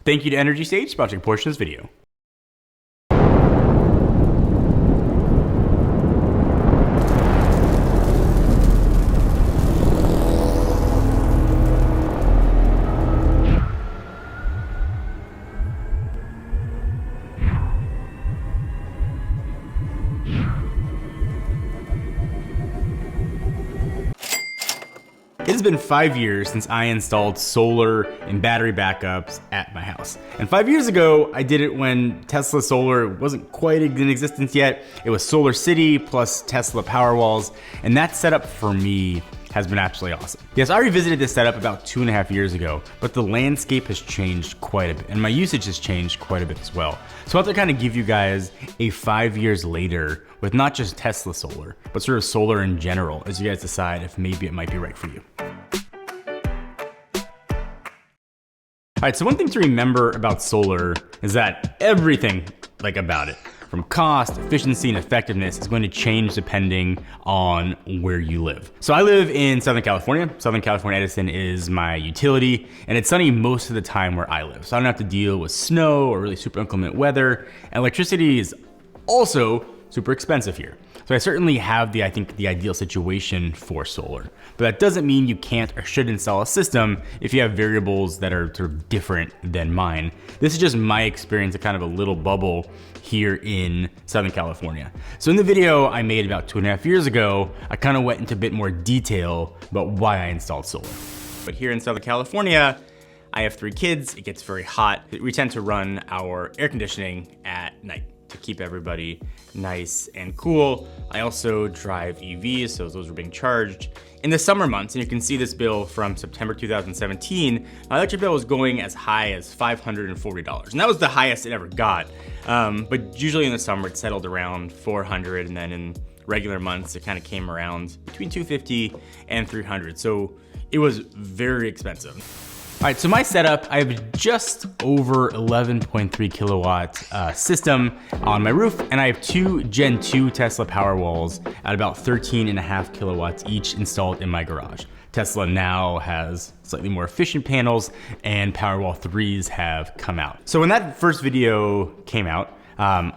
thank you to Energy Stage, sponsoring a portion of this video. It has been 5 years since I installed solar and battery backups at my house. And 5 years ago, I did it when Tesla Solar wasn't quite in existence yet. It was Solar City plus Tesla Powerwalls, and that setup for me has been absolutely awesome. Yes, I revisited this setup about 2.5 years ago, but the landscape has changed quite a bit, and my usage has changed quite a bit as well. So I have to kind of give you guys a 5 years later with not just Tesla Solar, but sort of solar in general, as you guys decide if maybe it might be right for you. All right, so one thing to remember about solar is that everything about it, from cost, efficiency, and effectiveness, is going to change depending on where you live. So I live in Southern California. Southern California Edison is my utility, and it's sunny most of the time where I live. So I don't have to deal with snow or really super inclement weather. And electricity is also super expensive here. So I certainly have the ideal situation for solar. But that doesn't mean you can't or should install a system if you have variables that are sort of different than mine. This is just my experience of kind of a little bubble here in Southern California. So in the video I made about 2.5 years ago, I kind of went into a bit more detail about why I installed solar. But here in Southern California, I have 3 kids, it gets very hot. We tend to run our air conditioning at night to keep everybody nice and cool. I also drive EVs, so those are being charged. In the summer months, and you can see this bill from September 2017, my electric bill was going as high as $540. And that was the highest it ever got. But usually in the summer, it settled around $400, and then in regular months, it kind of came around between $250 and $300. So it was very expensive. All right, so my setup, I have just over 11.3 kilowatt system on my roof, and I have 2 Gen 2 Tesla Powerwalls at about 13.5 kilowatts each installed in my garage. Tesla now has slightly more efficient panels, and Powerwall 3s have come out. So when that first video came out, I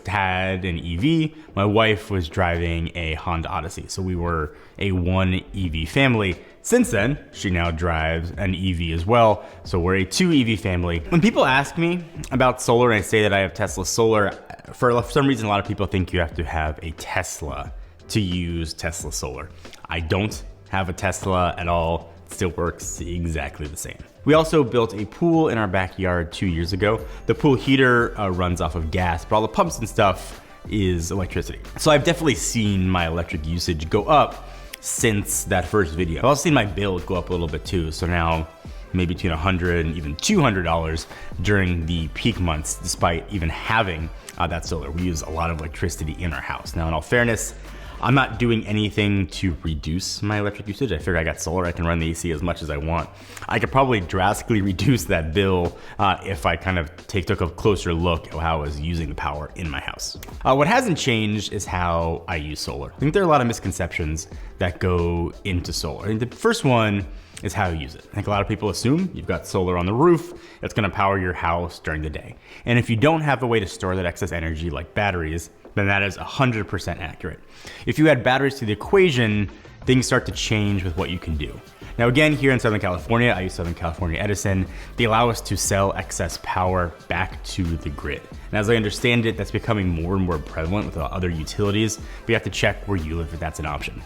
had an EV, my wife was driving a Honda Odyssey, so we were a 1 EV family. Since then, she now drives an EV as well, so we're a 2 EV family. When people ask me about solar and I say that I have Tesla Solar, for some reason a lot of people think you have to have a Tesla to use Tesla Solar. I don't have a Tesla at all. It still works exactly the same. We also built a pool in our backyard 2 years ago. The pool heater runs off of gas, but all the pumps and stuff is electricity. So I've definitely seen my electric usage go up since that first video. I've also seen my bill go up a little bit too. So now maybe between $100 and even $200 during the peak months, despite even having that solar. We use a lot of electricity in our house. Now, in all fairness, I'm not doing anything to reduce my electric usage. I figure I got solar, I can run the AC as much as I want. I could probably drastically reduce that bill if I kind of took a closer look at how I was using the power in my house. What hasn't changed is how I use solar. I think there are a lot of misconceptions that go into solar. I think the first one is how you use it. I think a lot of people assume you've got solar on the roof, it's gonna power your house during the day. And if you don't have a way to store that excess energy like batteries, then that is 100% accurate. If you add batteries to the equation, things start to change with what you can do. Now again, here in Southern California, I use Southern California Edison, they allow us to sell excess power back to the grid. And as I understand it, that's becoming more and more prevalent with other utilities, but you have to check where you live if that's an option.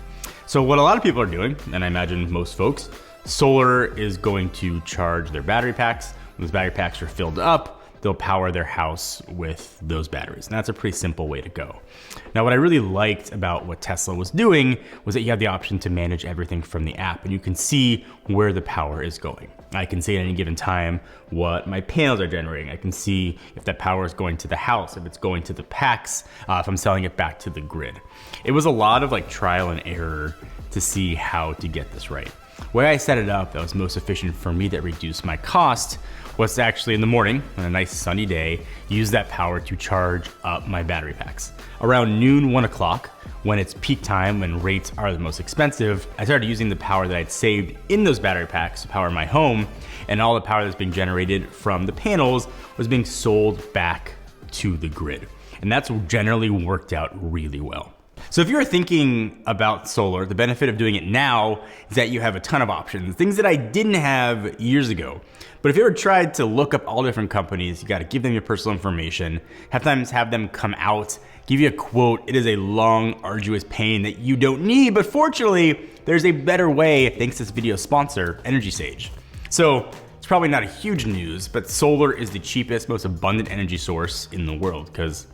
So what a lot of people are doing, and I imagine most folks, solar is going to charge their battery packs. When those battery packs are filled up, they'll power their house with those batteries. And that's a pretty simple way to go. Now, what I really liked about what Tesla was doing was that you have the option to manage everything from the app, and you can see where the power is going. I can see at any given time what my panels are generating. I can see if that power is going to the house, if it's going to the packs, if I'm selling it back to the grid. It was a lot of trial and error to see how to get this right. The way I set it up that was most efficient for me that reduced my cost was to actually in the morning on a nice sunny day, use that power to charge up my battery packs. Around noon, 1 o'clock, when it's peak time, when rates are the most expensive, I started using the power that I'd saved in those battery packs to power my home, and all the power that's being generated from the panels was being sold back to the grid. And that's generally worked out really well. So if you're thinking about solar, the benefit of doing it now is that you have a ton of options, things that I didn't have years ago. But if you ever tried to look up all different companies, you got to give them your personal information, have them come out, give you a quote. It is a long, arduous pain that you don't need, but fortunately, there's a better way thanks to this video sponsor, Energy Sage. So it's probably not a huge news, but solar is the cheapest, most abundant energy source in the world because,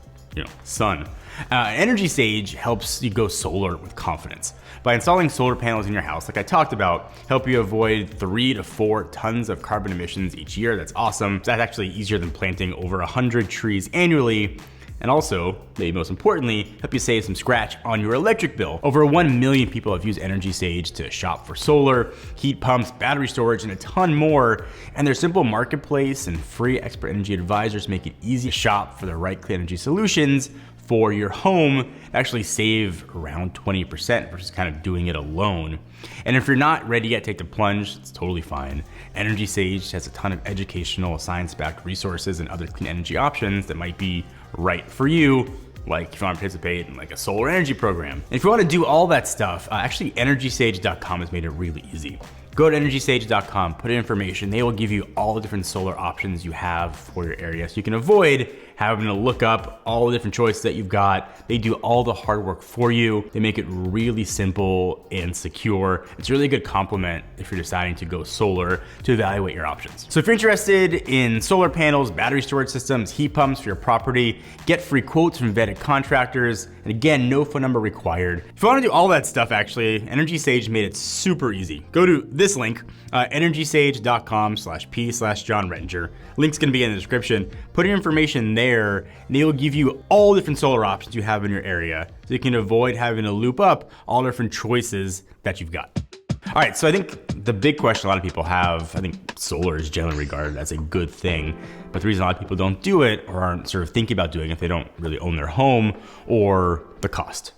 sun. Energy Sage helps you go solar with confidence. By installing solar panels in your house, like I talked about, help you avoid 3 to 4 tons of carbon emissions each year. That's awesome. That's actually easier than planting over 100 trees annually. And also, maybe most importantly, help you save some scratch on your electric bill. Over 1 million people have used Energy Sage to shop for solar, heat pumps, battery storage, and a ton more. And their simple marketplace and free expert energy advisors make it easy to shop for the right clean energy solutions for your home. Actually save around 20% versus kind of doing it alone. And if you're not ready yet, take the plunge, it's totally fine. Energy Sage has a ton of educational, science-backed resources and other clean energy options that might be right for you, like if you want to participate in like a solar energy program. And if you want to do all that stuff, actually energysage.com has made it really easy. Go to energysage.com, put in information. They will give you all the different solar options you have for your area so you can avoid having to look up all the different choices that you've got. They do all the hard work for you. They make it really simple and secure. It's a really good complement if you're deciding to go solar to evaluate your options. So if you're interested in solar panels, battery storage systems, heat pumps for your property, get free quotes from vetted contractors. And again, no phone number required. If you want to do all that stuff, actually, Energy Sage made it super easy. Go to this link, energysage.com/p/John Rettinger. Link's gonna be in the description. Put your information there, and they will give you all different solar options you have in your area, so you can avoid having to loop up all different choices that you've got. All right, so I think the big question a lot of people have, I think solar is generally regarded as a good thing, but the reason a lot of people don't do it or aren't sort of thinking about doing it if they don't really own their home or the cost.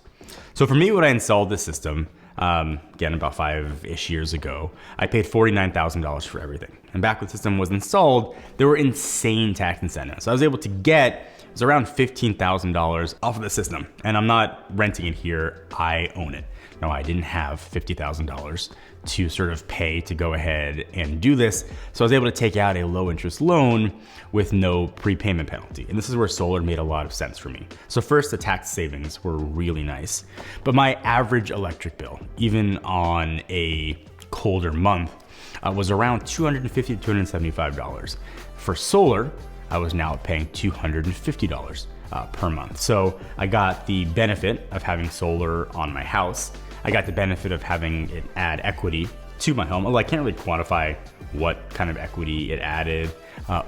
So for me, when I installed this system, again, about 5-ish years ago, I paid $49,000 for everything. And back when the system was installed, there were insane tax incentives. So I was able to get, it was around $15,000 off of the system. And I'm not renting it here, I own it. No, I didn't have $50,000 to sort of pay to go ahead and do this. So I was able to take out a low interest loan with no prepayment penalty. And this is where solar made a lot of sense for me. So first, the tax savings were really nice, but my average electric bill, even on a colder month, was around $250 to $275. For solar, I was now paying $250 per month. So I got the benefit of having solar on my house. I got the benefit of having it add equity to my home. Although I can't really quantify what kind of equity it added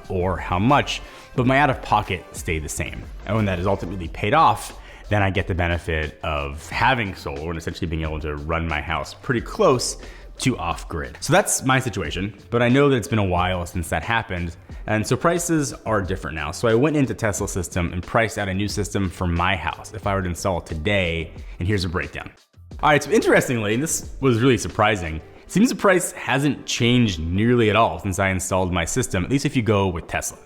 or how much, but my out-of-pocket stayed the same. And when that is ultimately paid off, then I get the benefit of having solar and essentially being able to run my house pretty close to off-grid. So that's my situation, but I know that it's been a while since that happened, and so prices are different now. So I went into Tesla system and priced out a new system for my house if I were to install it today, and here's a breakdown. All right, so interestingly, and this was really surprising, it seems the price hasn't changed nearly at all since I installed my system, at least if you go with Tesla.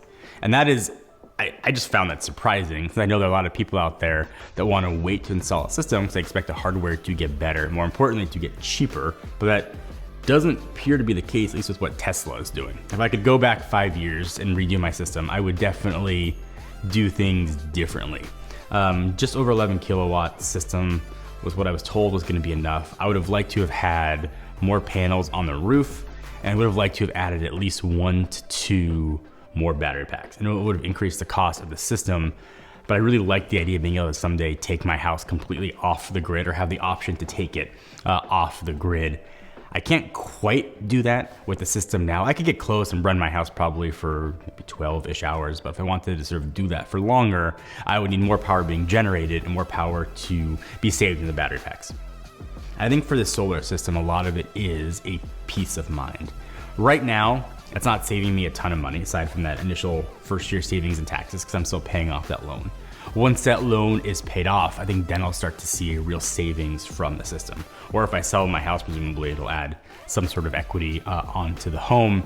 And that is, I just found that surprising, because I know there are a lot of people out there that want to wait to install a system because they expect the hardware to get better, more importantly, to get cheaper, but that doesn't appear to be the case, at least with what Tesla is doing. If I could go back 5 years and redo my system, I would definitely do things differently. Just over 11 kilowatt system was what I was told was gonna be enough. I would have liked to have had more panels on the roof, and I would have liked to have added at least 1 to 2 more battery packs. I know it would have increased the cost of the system, but I really like the idea of being able to someday take my house completely off the grid or have the option to take it off the grid. I can't quite do that with the system now. I could get close and run my house probably for maybe 12-ish hours, but if I wanted to sort of do that for longer, I would need more power being generated and more power to be saved in the battery packs. I think for the solar system, a lot of it is a peace of mind. Right now, That's not saving me a ton of money aside from that initial first year savings and taxes because I'm still paying off that loan. Once that loan is paid off, I think then I'll start to see real savings from the system. Or if I sell my house, presumably it'll add some sort of equity onto the home.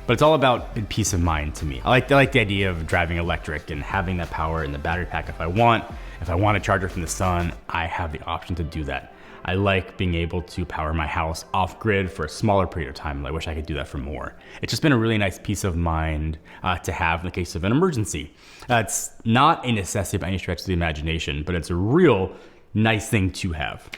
But it's all about peace of mind to me. I like the idea of driving electric and having that power in the battery pack if I want. If I want a charger from the sun, I have the option to do that. I like being able to power my house off grid for a smaller period of time. I wish I could do that for more. It's just been a really nice peace of mind to have in the case of an emergency. It's not a necessity by any stretch of the imagination, but it's a real nice thing to have.